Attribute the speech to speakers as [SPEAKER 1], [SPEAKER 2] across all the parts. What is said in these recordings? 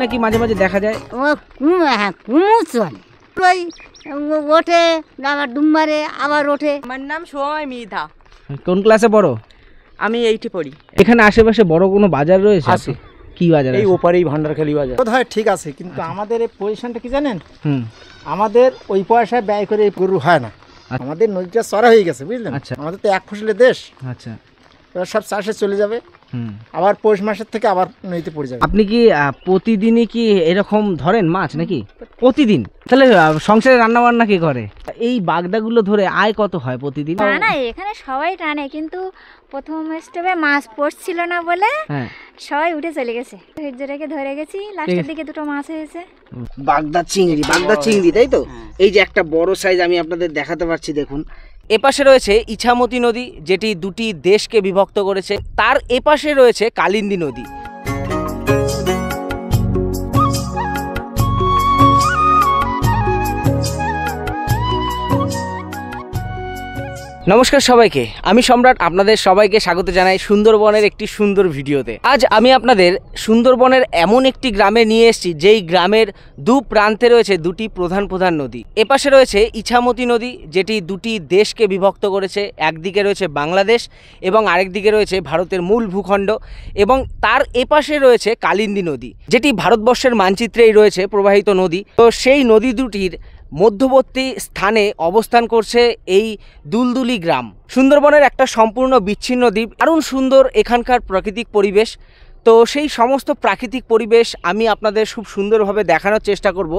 [SPEAKER 1] নাকি মাঝে মাঝে দেখা যায়?
[SPEAKER 2] হ্যাঁ, কুমু চলে, ওই ওঠে আবার ডুব মারে আবার ওঠে।
[SPEAKER 3] আমার নাম সময় মৃধা।
[SPEAKER 1] কোন ক্লাসে পড়ো?
[SPEAKER 3] আমি 8-এ পড়ি।
[SPEAKER 1] এখানে আশেপাশে বড় কোনো বাজার রয়েছে?
[SPEAKER 4] আছে।
[SPEAKER 1] কি বাজার?
[SPEAKER 4] এই ওপারেই ভান্ডারখালি বাজার বোধহয় ঠিক আছে, কিন্তু আমাদের এই পজিশনটা কি জানেন,
[SPEAKER 1] হুম,
[SPEAKER 4] আমাদের ওই পয়সা ব্যয় করে গরু হয় না। আমাদের নদীটা চড়া হয়ে গেছে, বুঝলেন?
[SPEAKER 1] আচ্ছা।
[SPEAKER 4] আমাদের তো এক ফসলের দেশ,
[SPEAKER 1] আচ্ছা।
[SPEAKER 4] এবার সব চাষে চলে যাবে,
[SPEAKER 1] হুম।
[SPEAKER 4] আবার পৌষ মাসের থেকে আবার নদীতে পড়ে যাবে।
[SPEAKER 1] আপনি কি প্রতিদিনই কি এরকম ধরেন মাছ নাকি? প্রতিদিন? তাহলে সংসারে রান্না বান্না কি করে? এই বাগদাগুলো ধরে আয় কত হয় প্রতিদিন?
[SPEAKER 5] না না, এখানে সবাই টানে, কিন্তু প্রথম স্টেপে মাছ পড়ছিল না বলে
[SPEAKER 1] হ্যাঁ,
[SPEAKER 5] সবাই উঠে চলে গেছে। ধৈর্য রেখে ধরে গেছি, লাস্টের দিকে দুটো মাছ হয়েছে।
[SPEAKER 1] বাগদা চিংড়ি, বাগদা চিংড়ি, তাই তো? এই যে একটা বড় সাইজ আমি আপনাদের দেখাতে পারছি, দেখুন। এপাশে রয়েছে ইছামতি নদী, যেটি দুটি দেশকে বিভক্ত করেছে। তার এপাশে রয়েছে কালিন্দী নদী। নমস্কার সবাইকে, আমি সম্রাট আপনাদের সবাইকে স্বাগত জানাই সুন্দরবনের একটি সুন্দর ভিডিওতে। আজ আমি আপনাদের সুন্দরবনের এমন একটি গ্রামে নিয়ে এসেছি যেই গ্রামের দু প্রান্তে রয়েছে দুটি প্রধান প্রধান নদী। এপাশে রয়েছে ইছামতি নদী, যেটি দুটি দেশকে বিভক্ত করেছে। একদিকে রয়েছে বাংলাদেশ এবং আরেক দিকে রয়েছে ভারতের মূল ভূখণ্ড, এবং তার এপাশে রয়েছে কালিন্দী নদী, যেটি ভারতবর্ষের মানচিত্রেই রয়েছে প্রবাহিত নদী। তো সেই নদী দুটির মধ্যবর্তী স্থানে অবস্থান করছে এই দুলদুলি গ্রাম। সুন্দরবনের একটা সম্পূর্ণ বিচ্ছিন্ন দ্বীপ, দারুণ সুন্দর এখানকার প্রাকৃতিক পরিবেশ। তো সেই সমস্ত প্রাকৃতিক পরিবেশ আমি আপনাদের খুব সুন্দরভাবে দেখানোর চেষ্টা করব।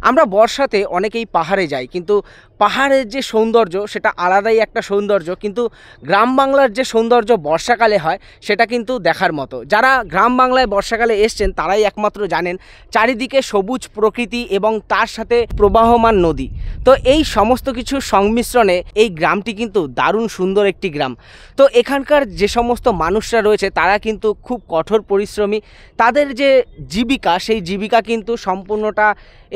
[SPEAKER 1] আমরা বর্ষাতে অনেকেই পাহাড়ে যাই, কিন্তু পাহাড়ের যে সৌন্দর্য সেটা আলাদাই একটা সৌন্দর্য, কিন্তু গ্রাম বাংলার যে সৌন্দর্য বর্ষাকালে হয় সেটা কিন্তু দেখার মতো। যারা গ্রাম বাংলায় বর্ষাকালে এসছেন তারাই একমাত্র জানেন চারিদিকে সবুজ প্রকৃতি এবং তার সাথে প্রবাহমান নদী। তো এই সমস্ত কিছুর সংমিশ্রণে এই গ্রামটি কিন্তু দারুণ সুন্দর একটি গ্রাম। তো এখানকার যে সমস্ত মানুষরা রয়েছে তারা কিন্তু খুব কঠোর পরিশ্রমী। তাদের যে জীবিকা, সেই জীবিকা কিন্তু সম্পূর্ণটা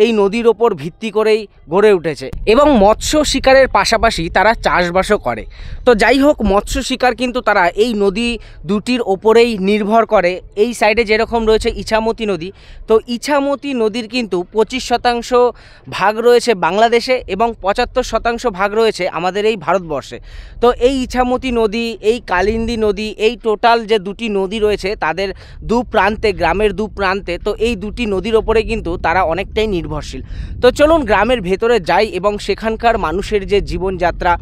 [SPEAKER 1] এই নদীর ওপর ভিত্তি করেই গড়ে উঠেছে, এবং মৎস্য শিকারের পাশাপাশি তারা চাষবাসও করে। তো যাই হোক, মৎস্য শিকার কিন্তু তারা এই নদী দুটির ওপরেই নির্ভর করে। এই সাইডে যেরকম রয়েছে ইছামতি নদী, তো ইছামতি নদীর কিন্তু 25% ভাগ রয়েছে বাংলাদেশে এবং 75% ভাগ রয়েছে আমাদের এই ভারতবর্ষে। তো এই ইছামতি নদী, এই কালিন্দী নদী, এই টোটাল যে দুটি নদী রয়েছে তাদের দু প্রান্তে, গ্রামের দু প্রান্তে, তো এই দুটি নদীর ওপরে কিন্তু তারা অনেকটাই নির্ভরশীল। তো চলুন গ্রামের ভেতরে যাই এবং সেখানকার মানুষের যে জীবনযাত্রা,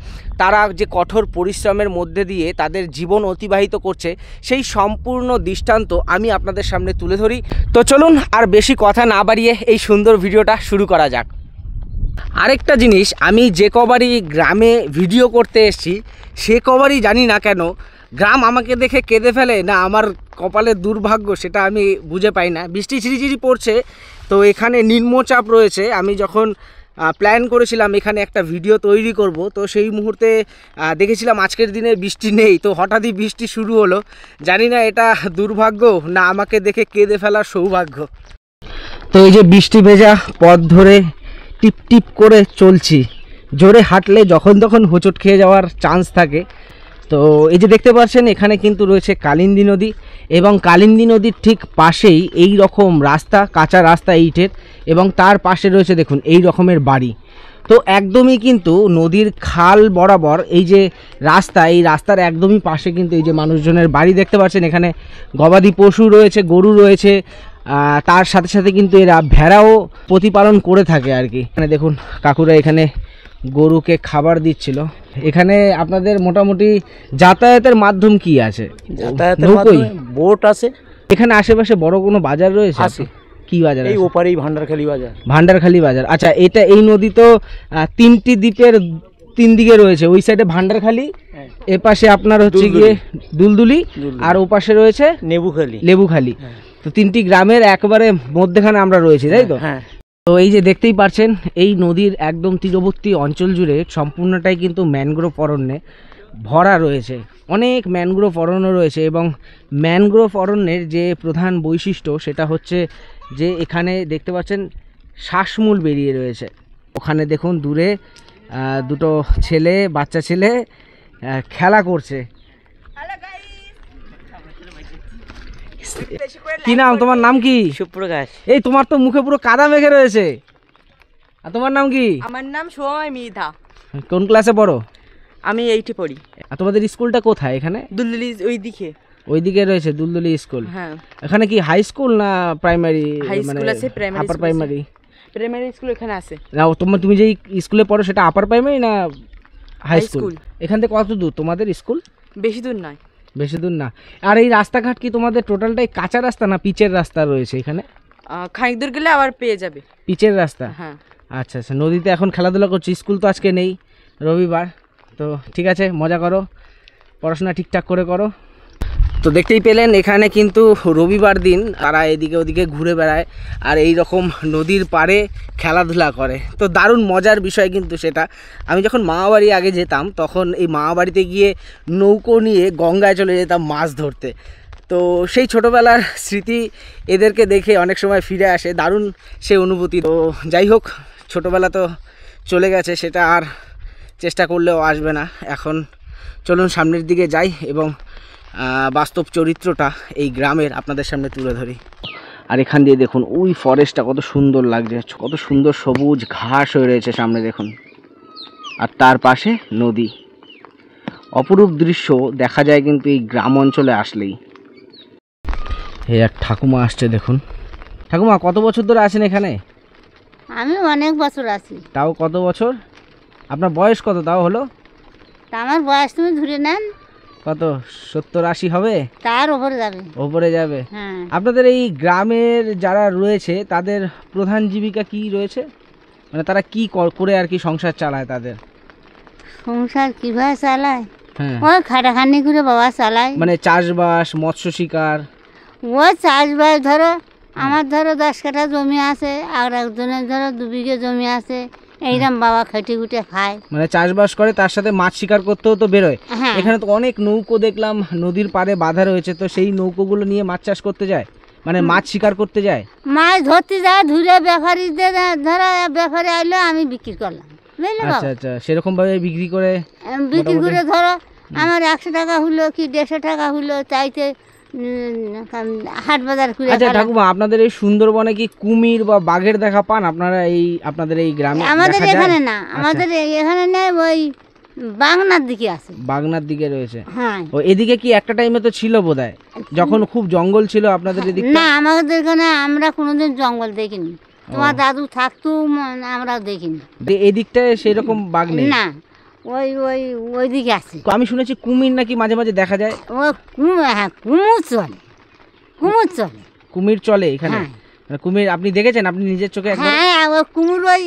[SPEAKER 1] তারা যে কঠোর পরিশ্রমের মধ্যে দিয়ে তাদের জীবন অতিবাহিত করছে, সেই সম্পূর্ণ দৃষ্টান্ত আমি আপনাদের সামনে তুলে ধরি। তো চলুন আর বেশি কথা না বাড়িয়ে এই সুন্দর ভিডিওটা শুরু করা যাক। আরেকটা জিনিস, আমি যে কবারই গ্রামে ভিডিও করতে এসেছি সে কবারই জানি না কেন গ্রাম আমাকে দেখে কেঁদে ফেলে, না আমার কপালের দুর্ভাগ্য সেটা আমি বুঝে পাই না। বৃষ্টি ঝিরিঝিরি পড়ছে, তো এখানে নিম্নচাপ রয়েছে। আমি যখন প্ল্যান করেছিলাম এখানে একটা ভিডিও তৈরি করব, তো সেই মুহূর্তে দেখেছিলাম আজকের দিনে বৃষ্টি নেই, তো হঠাৎই বৃষ্টি শুরু হলো। জানি না এটা দুর্ভাগ্য না আমাকে দেখে কেঁদে ফেলার সৌভাগ্য। তো এই যে বৃষ্টি ভেজা পথ ধরে টিপ টিপ করে চলছি। জোরে হাঁটলে যখন তখন হোঁচট খেয়ে যাওয়ার চান্স থাকে। তো এই যে দেখতে পাচ্ছেন এখানে কিন্তু রয়েছে কালিন্দী নদী, এবং কালিন্দী নদীর ঠিক পাশেই এই রকম রাস্তা, কাঁচা রাস্তা ইটের, এবং তার পাশে রয়েছে দেখুন এই রকমের বাড়ি। তো একদমই কিন্তু নদীর খাল বরাবর এই যে রাস্তা, এই রাস্তার একদমই পাশে কিন্তু এই যে মানুষজনের বাড়ি দেখতে পাচ্ছেন। এখানে গবাদি পশু রয়েছে, গরু রয়েছে, তার সাথে সাথে কিন্তু এরা ভেড়াও প্রতিপালন করে থাকে আর কি। এখানে দেখুন কাকুরা এখানে গরুকে খাবার দিচ্ছিল। এখানে আপনাদের মোটামুটি যাতায়াতের মাধ্যম কি আছে?
[SPEAKER 4] যাতায়াতের মাধ্যমে বোট আছে।
[SPEAKER 1] এখানে আশেপাশে বড় কোনো বাজার রয়েছে?
[SPEAKER 4] আছে।
[SPEAKER 1] কি বাজার?
[SPEAKER 4] এই ওপারেই ভান্ডারখালি বাজার।
[SPEAKER 1] ভান্ডারখালি বাজার, আচ্ছা। এটা এই নদী তো তিনটি দ্বীপের তিন দিকে রয়েছে। ওই সাইডে ভান্ডারখালি, এপাশে আপনার হচ্ছে গিয়ে দুলদুলি, আর ওপাশে রয়েছে লেবুখালি। তো তিনটি গ্রামের একবারে মধ্যখানে আমরা রয়েছি, তাই তো?
[SPEAKER 4] হ্যাঁ।
[SPEAKER 1] তো এই যে দেখতেই পাচ্ছেন এই নদীর একদম তীরবর্তী অঞ্চল জুড়ে সম্পূর্ণটাই কিন্তু ম্যানগ্রোভ অরণ্যে ভরা রয়েছে। অনেক ম্যানগ্রোভ অরণ্য রয়েছে, এবং ম্যানগ্রোভ অরণ্যের যে প্রধান বৈশিষ্ট্য সেটা হচ্ছে যে এখানে দেখতে পাচ্ছেন শ্বাসমূল বেরিয়ে রয়েছে। ওখানে দেখুন দূরে দুটো ছেলে, বাচ্চা ছেলে খেলা করছে। কি নাম তোমার? নাম কি?
[SPEAKER 3] সুপ্রকাশ।
[SPEAKER 1] এই তোমার তো মুখে পুরো কাদা মেখে রয়েছে। আর তোমার নাম কি?
[SPEAKER 3] আমার নাম সময় মৃধা।
[SPEAKER 1] কোন ক্লাসে পড়ো?
[SPEAKER 3] আমি এইটি পড়ি।
[SPEAKER 1] আর তোমাদের স্কুলটা কোথায়? এখানে
[SPEAKER 3] দুলদুলি ওইদিকে।
[SPEAKER 1] ওইদিকে রয়েছে দুলদুলি স্কুল।
[SPEAKER 3] হ্যাঁ,
[SPEAKER 1] এখানে কি হাই স্কুল না প্রাইমারি?
[SPEAKER 3] হাই স্কুল আছে, প্রাইমারি
[SPEAKER 1] আপার
[SPEAKER 3] স্কুল আছে।
[SPEAKER 1] প্রাইমারি?
[SPEAKER 3] প্রাইমারি স্কুল এখানে আছে।
[SPEAKER 1] না তুমি যেই স্কুলে পড়ো সেটা আপার প্রাইমারি না হাই
[SPEAKER 3] হাই
[SPEAKER 1] স্কুল?
[SPEAKER 3] স্কুল।
[SPEAKER 1] এখান থেকে কত দূর তোমাদের স্কুল?
[SPEAKER 3] বেশি দূর নয়।
[SPEAKER 1] বেশি দূর না। আর এই রাস্তাঘাট কি তোমাদের টোটালটাই কাঁচা রাস্তা না পিচের রাস্তা রয়েছে এখানে?
[SPEAKER 3] খানিক দূর গেলে আবার পেয়ে যাবে।
[SPEAKER 1] পিচের রাস্তা?
[SPEAKER 3] হ্যাঁ।
[SPEAKER 1] আচ্ছা আচ্ছা। নদীতে এখন খেলাধুলা করছি, স্কুল তো আজকে নেই, রবিবার। তো ঠিক আছে, মজা করো, পড়াশোনা ঠিকঠাক করে করো। তো দেখতেই পেলেন এখানে কিন্তু রবিবার দিন তারা এদিকে ওদিকে ঘুরে বেড়ায় আর এই রকম নদীর পাড়ে খেলাধুলা করে। তো দারুণ মজার বিষয় কিন্তু সেটা। আমি যখন মামাবাড়ি আগে যেতাম তখন এই মামাবাড়িতে গিয়ে নৌকো নিয়ে গঙ্গায় চলে যেতাম মাছ ধরতে। তো সেই ছোটোবেলার স্মৃতি এদেরকে দেখে অনেক সময় ফিরে আসে, দারুণ সে অনুভূতি। তো যাই হোক, ছোটোবেলা তো চলে গেছে, সেটা আর চেষ্টা করলেও আসবে না। এখন চলুন সামনের দিকে যাই এবং বাস্তব চরিত্রটা এই গ্রামের আপনাদের সামনে তুলে ধরি। আর এখান দিয়ে দেখুন ওই ফরেস্টটা কত সুন্দর লাগছে, কত সুন্দর সবুজ ঘাস হয়ে রয়েছে সামনে দেখুন, আর তার পাশে নদী। অপরূপ দৃশ্য দেখা যায় কিন্তু এই গ্রাম অঞ্চলে আসলেই। এই এক ঠাকুমা আসছে দেখুন। ঠাকুমা, কত বছর ধরে আছেন এখানে?
[SPEAKER 2] আমি অনেক বছর আছি।
[SPEAKER 1] তাও কত বছর? আপনার বয়স কত তাও হলো?
[SPEAKER 2] তা আমার বয়স তুমি ধরে নেন
[SPEAKER 1] কত, 70-80 হবে?
[SPEAKER 2] তার ওপরে যাবে।
[SPEAKER 1] ওপরে যাবে।
[SPEAKER 2] হ্যাঁ।
[SPEAKER 1] আপনাদের এই গ্রামের যারা রয়েছে তাদের প্রধান জীবিকা কি রয়েছে? মানে তারা কি করে আর কি সংসার চালায় তাদের?
[SPEAKER 2] সংসার কিভাবে চালায়?
[SPEAKER 1] হ্যাঁ,
[SPEAKER 2] ওই খাটাখানি করে বাবা চালায়।
[SPEAKER 1] মানে চাষবাস, মৎস্য শিকার।
[SPEAKER 2] ও চাষবাস ধরো, আমার ধরো 10 কাঠা জমি আছে, আর একজনের ধরো 2 বিঘে জমি আছে, এইরকম বাবা খেটে খুটে খায়।
[SPEAKER 1] মানে চাষবাস করে, তার সাথে মাছ শিকার করতেও তো বেরোয়।
[SPEAKER 2] হ্যাঁ।
[SPEAKER 1] এখানে তো অনেক নৌকো দেখলাম নদীর পাড়ে বাঁধা রয়েছে, তো সেই নৌকোগুলো নিয়ে মাছ চাষ করতে যায়, মানে মাছ শিকার করতে যায়।
[SPEAKER 2] মাছ ধরতে যায়, ধরে ব্যাপারীদের ধরো, ব্যাপারী আইলো আমি বিক্রি করলাম, বুঝলে বাবা?
[SPEAKER 1] আচ্ছা আচ্ছা, সেরকম ভাবে বিক্রি করে?
[SPEAKER 2] বিক্রি করে ধরো আমার 100 টাকা হলো কি 150 টাকা হলো, চাইতে হাট বাজার করে।
[SPEAKER 1] আচ্ছা ঠাকুমা, আপনাদের এই সুন্দরবনে কি কুমির বা বাঘের দেখা পান আপনারা এই আপনাদের এই গ্রামে?
[SPEAKER 2] আমাদের
[SPEAKER 1] দেখা যায়?
[SPEAKER 2] এখানে না, আমাদের এখানে নেই, ওই বাংলার দিকে আছে।
[SPEAKER 1] বাগনার দিকে রয়েছে?
[SPEAKER 2] হ্যাঁ।
[SPEAKER 1] ও এদিকে কি একটা টাইমে তো ছিল বোধহয়, যখন খুব জঙ্গল ছিল আপনাদের এদিকে?
[SPEAKER 2] না, আমাদের এখানে আমরা কোনোদিন জঙ্গল দেখিনি। তোমার দাদু থাকতো, আমরাও দেখিনি।
[SPEAKER 1] এদিকটায় সেরকম বাঘ নেই?
[SPEAKER 2] না, ওই ওই ওই দিকে আছে।
[SPEAKER 1] আমি শুনেছি কুমির নাকি মাঝে মাঝে দেখা যায়।
[SPEAKER 2] ও হ্যাঁ, কুমুর চলে, কুমুর চলে।
[SPEAKER 1] কুমির চলে এখানে?
[SPEAKER 2] হ্যাঁ।
[SPEAKER 1] মানে কুমির আপনি দেখেছেন, আপনি নিজের চোখে একবার?
[SPEAKER 2] হ্যাঁ, ও কুমুর ওই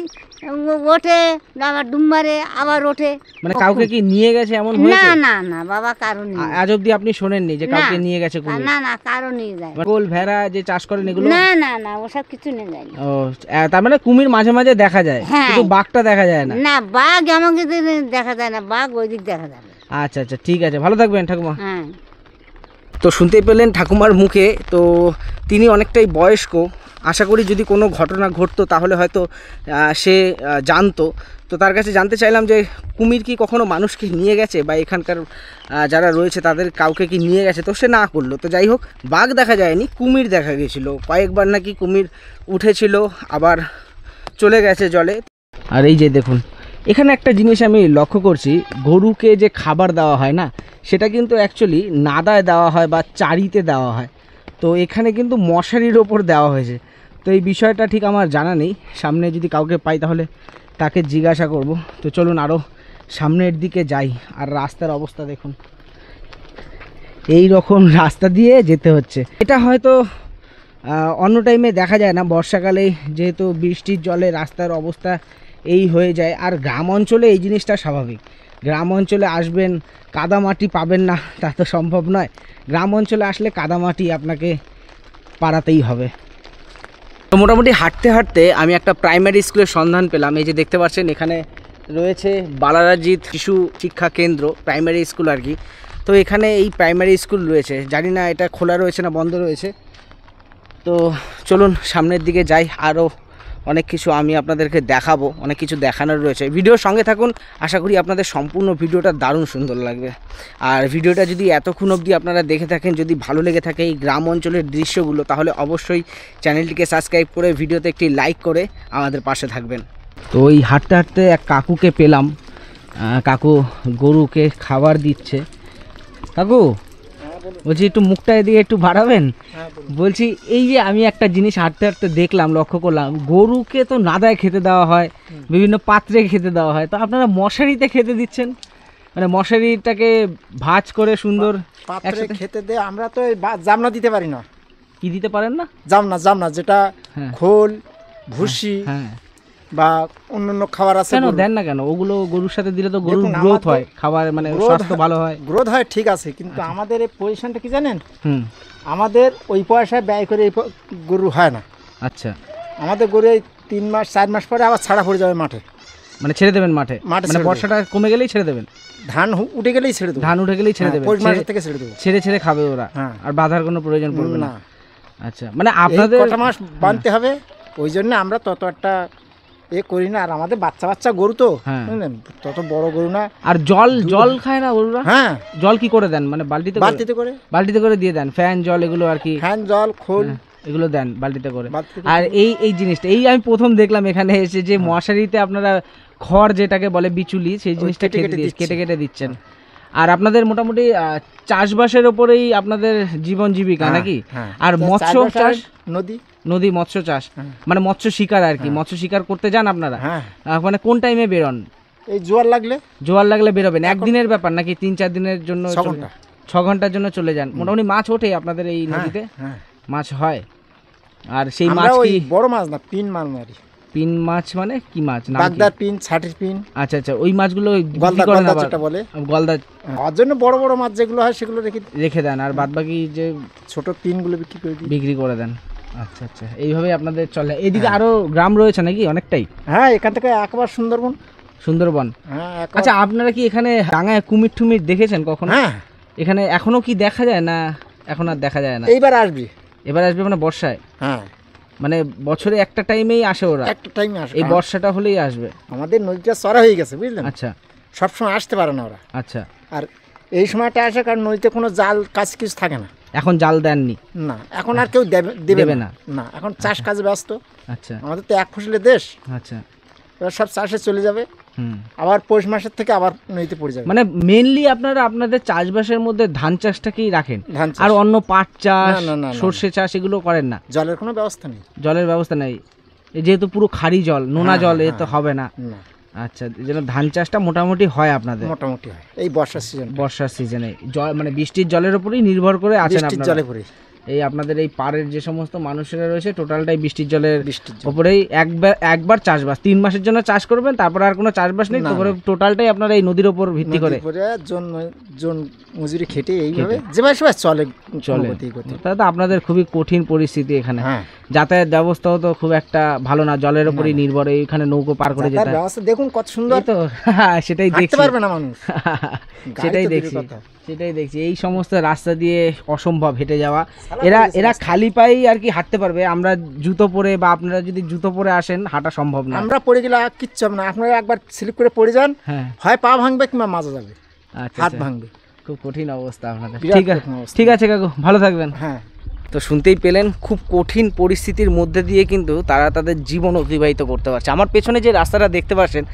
[SPEAKER 2] ওঠে, আবার ডুব মারে, আবার ওঠে।
[SPEAKER 1] মানে কাউকে কি নিয়ে গেছে এমন
[SPEAKER 2] না
[SPEAKER 1] হয়েছে?
[SPEAKER 2] না না বাবা, কারণ
[SPEAKER 1] আজ অব্দি আপনি শোনেননি যে কাউকে নিয়ে গেছে কুমির?
[SPEAKER 2] না না, কারণ নিয়ে যায়।
[SPEAKER 1] গোল ভেড়া যে চাষ করেন এগুলো?
[SPEAKER 2] না না না, ওসব কিছু নিয়ে যায় না।
[SPEAKER 1] ও, তার মানে কুমির মাঝে মাঝে দেখা যায়,
[SPEAKER 2] হ্যাঁ।
[SPEAKER 1] কিন্তু বাঘটা দেখা যায় না?
[SPEAKER 2] না, বাঘ আমাকে দেখা যায় না, বাঘ ওই দিক দেখা যাবে।
[SPEAKER 1] আচ্ছা আচ্ছা, ঠিক আছে, ভালো থাকবেন ঠাকুমা।
[SPEAKER 2] হ্যাঁ।
[SPEAKER 1] তো শুনতেই পেলেন ঠাকুমার মুখে, তো তিনি অনেকটাই বয়স্ক। আশা করি যদি কোনো ঘটনা ঘটতো তাহলে হয়তো সে জানতো। তো তার কাছে জানতে চাইলাম যে কুমির কি কখনো মানুষকে নিয়ে গেছে, বা এখানকার যারা রয়েছে তাদের কাউকে কি নিয়ে গেছে? তো সে না করলো। তো যাই হোক, বাঘ দেখা যায়নি, কুমির দেখা গেছিল কয়েকবার, নাকি কুমির উঠেছিল আবার চলে গেছে জলে। আর এই যে দেখুন, এখানে একটা জিনিস আমি লক্ষ্য করছি, গরুকে যে খাবার দেওয়া হয় না, সেটা কিন্তু অ্যাকচুয়ালি নাদায় দেওয়া হয় বা চারিতে দেওয়া হয়। তো এখানে কিন্তু মশারির ওপর দেওয়া হয়েছে। তো এই বিষয়টা ঠিক আমার জানা নেই, সামনে যদি কাউকে পাই তাহলে তাকে জিজ্ঞাসা করব। তো চলুন আরও সামনের দিকে যাই। আর রাস্তার অবস্থা দেখুন, এই রকম রাস্তা দিয়ে যেতে হচ্ছে। এটা হয়তো অন্য টাইমে দেখা যায় না, বর্ষাকালে যেহেতু বৃষ্টির জলে রাস্তার অবস্থা এই হয়ে যায়। আর গ্রাম অঞ্চলে এই জিনিসটা স্বাভাবিক। গ্রাম অঞ্চলে আসবেন, কাদামাটি পাবেন না তা তো সম্ভব নয়। গ্রাম অঞ্চলে আসলে কাদামাটি আপনাকে পাড়াতেই হবে। তো মোটামুটি হাঁটতে হাঁটতে আমি একটা প্রাইমারি স্কুলের সন্ধান পেলাম। এই যে দেখতে পাচ্ছেন এখানে রয়েছে বালারাজিৎ শিশু শিক্ষা কেন্দ্র, প্রাইমারি স্কুল আর কি। তো এখানে এই প্রাইমারি স্কুল রয়েছে, জানি না এটা খোলা রয়েছে না বন্ধ রয়েছে। তো চলুন সামনের দিকে যাই, আরও অনেক কিছু আমি আপনাদেরকে দেখাবো, অনেক কিছু দেখানোর রয়েছে। ভিডিওর সঙ্গে থাকুন, আশা করি আপনাদের সম্পূর্ণ ভিডিওটা দারুণ সুন্দর লাগবে। আর ভিডিওটা যদি এতক্ষণ অবধি আপনারা দেখে থাকেন, যদি ভালো লেগে থাকে এই গ্রাম অঞ্চলের দৃশ্যগুলো, তাহলে অবশ্যই চ্যানেলটিকে সাবস্ক্রাইব করে ভিডিওতে একটি লাইক করে আমাদের পাশে থাকবেন। তো ওই হাঁটতে হাঁটতে এক কাকুকে পেলাম, কাকু গরুকে খাবার দিচ্ছে। কাকু বলছি একটু মুখটা এদিকে একটু বাড়াবেন। বলছি এই যে আমি একটা জিনিস হাঁটতে হাঁটতে দেখলাম, লক্ষ্য করলাম, গরুকে তো নাদায় খেতে দেওয়া হয়, বিভিন্ন পাত্রে খেতে দেওয়া হয়, তো আপনারা মশারিতে খেতে দিচ্ছেন, মানে মশারিটাকে ভাঁজ করে সুন্দর
[SPEAKER 4] পাত্রে
[SPEAKER 1] একসাথে
[SPEAKER 4] খেতে দে। আমরা তো এই জামনা দিতে পারি না।
[SPEAKER 1] কি দিতে পারেন না?
[SPEAKER 4] জামনা যেটা
[SPEAKER 1] হ্যাঁ।
[SPEAKER 4] খোল ভুসি
[SPEAKER 1] হ্যাঁ,
[SPEAKER 4] বা অন্যান্য খাবার আছে।
[SPEAKER 1] কেন দেন না কেন? ওগুলো গরুর সাথে দিলে তো গরুর
[SPEAKER 4] দেখুন,
[SPEAKER 1] গ্রোথ
[SPEAKER 4] আমাদের
[SPEAKER 1] হয়, খাবার মানে
[SPEAKER 4] growth
[SPEAKER 1] স্বাস্থ্য ভালো হয়।
[SPEAKER 4] গ্রোথ হয় ঠিক আছে, কিন্তু আমাদের এই পজিশনটা কি জানেন,
[SPEAKER 1] হুম,
[SPEAKER 4] আমাদের ওই পয়সা ব্যয় করে এই গরু হয় না।
[SPEAKER 1] আচ্ছা,
[SPEAKER 4] আমাদের গরু এই 3 মাস 4 মাস পরে আবার ছাড়া পড়ে যাবে মাঠে।
[SPEAKER 1] মানে ছেড়ে দেবেন মাঠে,
[SPEAKER 4] মাঠে
[SPEAKER 1] মানে
[SPEAKER 4] ছেড়ে দেব।
[SPEAKER 1] বর্ষাটা কমে গেলেই ছেড়ে দেবেন,
[SPEAKER 4] ধান উঠে গেলেই ছেড়ে দেবো।
[SPEAKER 1] ধান উঠে গেলেই ছেড়ে দেবেন,
[SPEAKER 4] পৌষ মাসের থেকে ছেড়ে দেবো।
[SPEAKER 1] ছেড়ে ছেড়ে খাবে ওরা,
[SPEAKER 4] হ্যাঁ।
[SPEAKER 1] আর বাঁধার কোনো প্রয়োজন পড়বে না।
[SPEAKER 4] না,
[SPEAKER 1] আচ্ছা, মানে
[SPEAKER 4] আপনাদের
[SPEAKER 1] আপনাদের
[SPEAKER 4] কটা মাস বাঁধতে হবে, ওই জন্য আমরা তত একটা করি না। আর আমাদের বাচ্চা গরু তো,
[SPEAKER 1] হ্যাঁ।
[SPEAKER 4] বুঝলেন, তত বড় গরু না।
[SPEAKER 1] আর জল খায় না গরুরা?
[SPEAKER 4] হ্যাঁ,
[SPEAKER 1] জল কি করে দেন? মানে বালতিতে
[SPEAKER 4] বালতিতে করে
[SPEAKER 1] দিয়ে দেন, ফ্যান জল এগুলো আর কি?
[SPEAKER 4] ফ্যান জল খোল
[SPEAKER 1] এগুলো দেন বালতিতে করে।
[SPEAKER 4] বালতিতে
[SPEAKER 1] আর এই জিনিসটা আমি প্রথম দেখলাম এখানে এসে, যে মশারিতে আপনারা খড় যেটাকে বলে বিচুলি, সেই জিনিসটা কেটে কেটে দিচ্ছেন। আর আপনাদের মোটামুটি চাষবাসের ওপরেই আপনাদের জীবন জীবিকা নাকি?
[SPEAKER 4] হ্যাঁ।
[SPEAKER 1] আর মৎস্য চাষ,
[SPEAKER 4] নদী
[SPEAKER 1] মৎস্য চাষ, মানে মৎস্য শিকার আর কি, মৎস্য শিকার করতে যান আপনারা?
[SPEAKER 4] হ্যাঁ।
[SPEAKER 1] মানে কোন টাইমে বেরোন?
[SPEAKER 4] এই জোয়ার লাগলে
[SPEAKER 1] বেরোবেন? একদিনের ব্যাপার নাকি 3-4 দিনের জন্য? 6 ঘন্টার জন্য চলে যান। মোটামুটি মাছ ওঠে আপনাদের এই নদীতে?
[SPEAKER 4] হ্যাঁ,
[SPEAKER 1] মাছ হয়। আর সেই মাছ
[SPEAKER 4] আমরা ওই
[SPEAKER 1] কি
[SPEAKER 4] বড় মাছ না, পিন মাছ মারি।
[SPEAKER 1] পিন মাছ মানে কি মাছ? নাম কি?
[SPEAKER 4] বাগদার পিন, ছাটির পিন।
[SPEAKER 1] আচ্ছা আচ্ছা, ওই মাছগুলো
[SPEAKER 4] গলদা যেটা বলে,
[SPEAKER 1] গলদা।
[SPEAKER 4] ওর জন্য বড় মাছ যেগুলো হয় সেগুলো
[SPEAKER 1] রেখে দেন, আর বাদ বাকি যে
[SPEAKER 4] ছোট পিনগুলো বিক্রি করে
[SPEAKER 1] দেন। আচ্ছা আচ্ছা, এইভাবেই আপনাদের চলে। এইদিকে আরো গ্রাম রয়েছে নাকি অনেকটাই?
[SPEAKER 4] হ্যাঁ, এখান থেকে একবার সুন্দরবন। হ্যাঁ।
[SPEAKER 1] আচ্ছা, আপনারা কি এখানে ডাঙায় কুমির টুমির দেখেছেন কখনো?
[SPEAKER 4] হ্যাঁ।
[SPEAKER 1] এখানে এখনো কি দেখা যায় না? এখন আর দেখা যায় না?
[SPEAKER 4] এইবার আসবে
[SPEAKER 1] মানে বর্ষায়?
[SPEAKER 4] হ্যাঁ,
[SPEAKER 1] মানে বছরে একটা টাইমেই আসে ওরা?
[SPEAKER 4] একটা টাইমে আসে,
[SPEAKER 1] এই বর্ষাটা হলেই আসবে?
[SPEAKER 4] আমাদের নদীটা চড়া হয়ে গেছে, বুঝলেন।
[SPEAKER 1] আচ্ছা,
[SPEAKER 4] সবসময় আসতে পারে না ওরা।
[SPEAKER 1] আচ্ছা।
[SPEAKER 4] আর এই সময়টা আসে কারণ নদীতে কোনো জাল কাজ কিছু থাকে না।
[SPEAKER 1] এখন জাল দেননি?
[SPEAKER 4] না, এখন আর কেউ দেবে না। না, এখন চাষ কাজে ব্যস্ত।
[SPEAKER 1] আচ্ছা,
[SPEAKER 4] আমাদের তো এক ফসলের দেশ।
[SPEAKER 1] আচ্ছা।
[SPEAKER 4] এবার সব চাষে চলে যাবে, আবার পৌষ মাসের থেকে আবার নদীতে পড়ে যাবে।
[SPEAKER 1] মানে মেইনলি আপনারা আপনাদের চাষবাসের মধ্যে ধান চাষটাকেই রাখেন?
[SPEAKER 4] ধান চাষ।
[SPEAKER 1] আর অন্য পাট চাষ,
[SPEAKER 4] না,
[SPEAKER 1] সর্ষে চাষ এগুলো করেন না?
[SPEAKER 4] জলের কোনো ব্যবস্থা নেই।
[SPEAKER 1] জলের ব্যবস্থা নেই, যেহেতু পুরো খাড়ি জল, নোনা জল, এ তো হবে না। আচ্ছা, এই জন্য ধান চাষটা মোটামুটি হয় আপনাদের?
[SPEAKER 4] মোটামুটি হয় এই বর্ষার সিজনে।
[SPEAKER 1] জল মানে বৃষ্টির জলের উপরেই নির্ভর করে আছেন আপনারা?
[SPEAKER 4] জলে পড়ে
[SPEAKER 1] এই আপনাদের এই পাড়ের যে সমস্ত মানুষেরা রয়েছে টোটালটাই বৃষ্টির জলের উপরেই একবার চাষবাস। 3 মাসের জন্য চাষ করবেন, তারপরে আর কোনো চাষবাস নেই, তারপরে টোটালটাই আপনারা এই নদীর উপর ভিত্তি করে
[SPEAKER 4] জন মজুরি খেটে এইভাবে যেভাবে চলে।
[SPEAKER 1] তাহলে তো আপনাদের খুবই কঠিন পরিস্থিতি এখানে।
[SPEAKER 4] হ্যাঁ।
[SPEAKER 1] যাতায়াত ব্যবস্থাও তো খুব একটা ভালো না, জলের উপরই নির্ভর। এইখানে নৌকো পার করে যেতে
[SPEAKER 4] ব্যবস্থা দেখুন কত সুন্দর।
[SPEAKER 1] তো সেটাই দেখছি,
[SPEAKER 4] পারবে না মানুষ।
[SPEAKER 1] সেটাই দেখছি এই সমস্ত রাস্তা দিয়ে অসম্ভব হেঁটে যাওয়া। এরা খালি পায়েই আর কি হাঁটতে পারবে? আমরা জুতো পরে, বা আপনারা যদি জুতো পরে আসেন, হাঁটা সম্ভব না।
[SPEAKER 4] আমরা পড়ে গেলে কিচ্ছু হবে না। আপনারা একবার স্লিপ করে পড়ে যান, হয় পা ভাঙবে কিংবা মাজা যাবে, হাত ভাঙবে।
[SPEAKER 1] খুব কঠিন অবস্থা আপনাদের।
[SPEAKER 4] বিরাট
[SPEAKER 1] ঠিক আছে কাকু, ভালো থাকবেন।
[SPEAKER 4] হ্যাঁ।
[SPEAKER 1] তো শুনতেই পেলেন, খুব কঠিন পরিস্থিতির মধ্যে দিয়ে কিন্তু তারা তাদের জীবন অতিবাহিত করতে পারছে। আমার পেছনে যে রাস্তাটা দেখতে পাচ্ছেন,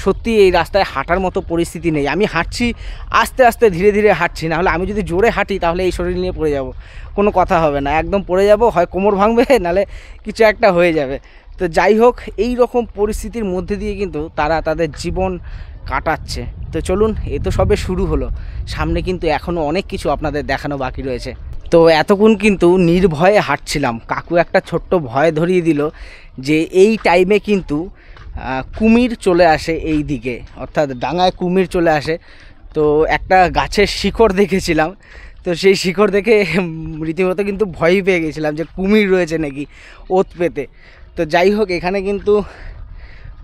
[SPEAKER 1] সত্যি এই রাস্তায় হাঁটার মতো পরিস্থিতি নেই। আমি হাঁটছি আস্তে আস্তে, ধীরে ধীরে হাঁটছি, না হলে আমি যদি জোরে হাঁটি তাহলে এই শরীর নিয়ে পড়ে যাব, কোনো কথা হবে না, একদম পড়ে যাব, হয় কোমর ভাঙবে, নাহলে কিছু একটা হয়ে যাবে। তো যাই হোক, এই রকম পরিস্থিতির মধ্যে দিয়ে কিন্তু তারা তাদের জীবন কাটাচ্ছে। তো চলুন, এ তো সবে শুরু হলো, সামনে কিন্তু এখনও অনেক কিছু আপনাদের দেখানো বাকি রয়েছে। তো এতক্ষণ কিন্তু নির্ভয়ে হাঁটছিলাম। কাকু একটা ছোট্ট ভয় ধরিয়ে দিল যে এই টাইমে কিন্তু কুমির চলে আসে এই দিকে, অর্থাৎ ডাঙায় কুমির চলে আসে। তো একটা গাছের শিকড় দেখেছিলাম, তো সেই শিকড় দেখে রীতিমতো কিন্তু ভয়ই পেয়ে গেছিলাম যে কুমির রয়েছে নাকি ওত পেতে। তো যাই হোক, এখানে কিন্তু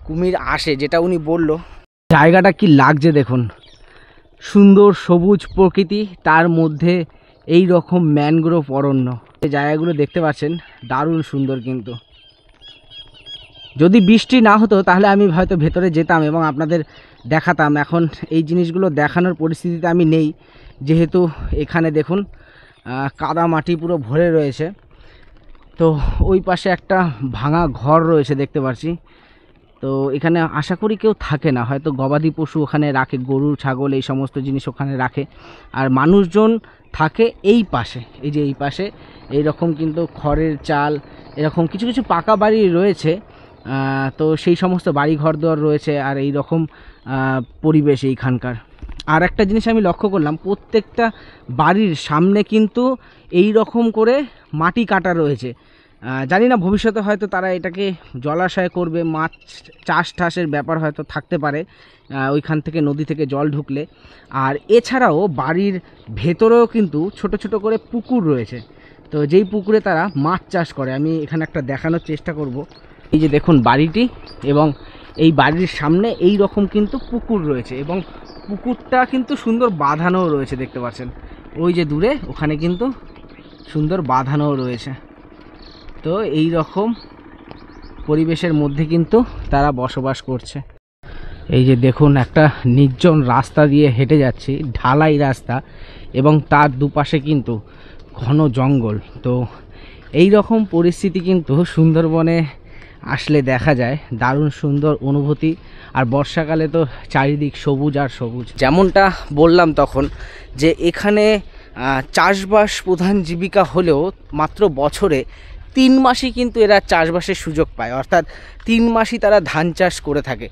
[SPEAKER 1] কুমির আসে, যেটা উনি বলল। জায়গাটা কি লাগছে দেখুন, সুন্দর সবুজ প্রকৃতি, তার মধ্যে এই রকম ম্যানগ্রোভ অরণ্য। এই জায়গাগুলো দেখতে পাচ্ছেন, দারুণ সুন্দর। কিন্তু যদি বৃষ্টি না হতো তাহলে আমি হয়তো ভেতরে যেতাম এবং আপনাদের দেখাতাম। এখন এই জিনিসগুলো দেখানোর পরিস্থিতিতে আমি নেই, যেহেতু এখানে দেখুন কাদা মাটি পুরো ভরে রয়েছে। তো ওই পাশে একটা ভাঙা ঘর রয়েছে দেখতে পাচ্ছি। তো এখানে আশা করি কেউ থাকে না, হয়তো গবাদি পশু ওখানে রাখে, গরু ছাগল এই সমস্ত জিনিস ওখানে রাখে। আর মানুষজন থাকে এই পাশে, এই যে এই পাশে এইরকম কিন্তু খড়ের চাল এরকম কিছু কিছু পাকা বাড়ি রয়েছে। তো সেই সমস্ত বাড়ি ঘর দুয়ার রয়েছে আর এই রকম পরিবেশ এইখানকার। আর একটা জিনিস আমি লক্ষ্য করলাম, প্রত্যেকটা বাড়ির সামনে কিন্তু এই রকম করে মাটি কাটা রয়েছে। জানি না ভবিষ্যতে হয়তো তারা এটাকে জলাশয় করবে, মাছ চাষ টাসের ব্যাপার হয়তো থাকতে পারে ওইখান থেকে, নদী থেকে জল ঢুকলে। আর এছাড়াও বাড়ির ভেতরেও কিন্তু ছোট ছোট করে পুকুর রয়েছে, তো যেই পুকুরে তারা মাছ চাষ করে। আমি এখানে একটা দেখানোর চেষ্টা করব। এই যে দেখুন বাড়িটি, এবং এই বাড়ির সামনে এই রকম কিন্তু পুকুর রয়েছে এবং পুকুরটা কিন্তু সুন্দর বাঁধানোও রয়েছে দেখতে পাচ্ছেন। ওই যে দূরে ওখানে কিন্তু সুন্দর বাঁধানোও রয়েছে। তো এই রকম পরিবেশের মধ্যে কিন্তু তারা বসবাস করছে। এই যে দেখুন একটা নির্জন রাস্তা দিয়ে হেঁটে যাচ্ছি, ঢালাই রাস্তা, এবং তার দুপাশে কিন্তু ঘন জঙ্গল। তো এই রকম পরিস্থিতি কিন্তু সুন্দরবনে আসলে দেখা যায়, দারুণ সুন্দর অনুভূতি। আর বর্ষাকালে তো চারিদিক সবুজ আর সবুজ। যেমনটা বললাম তখন যে এখানে চাষবাস প্রধান জীবিকা হলেও মাত্র বছরে 3 মাসই কিন্তু এরা চাষবাসের সুযোগ পায়, অর্থাৎ 3 মাসই তারা ধান চাষ করে থাকে।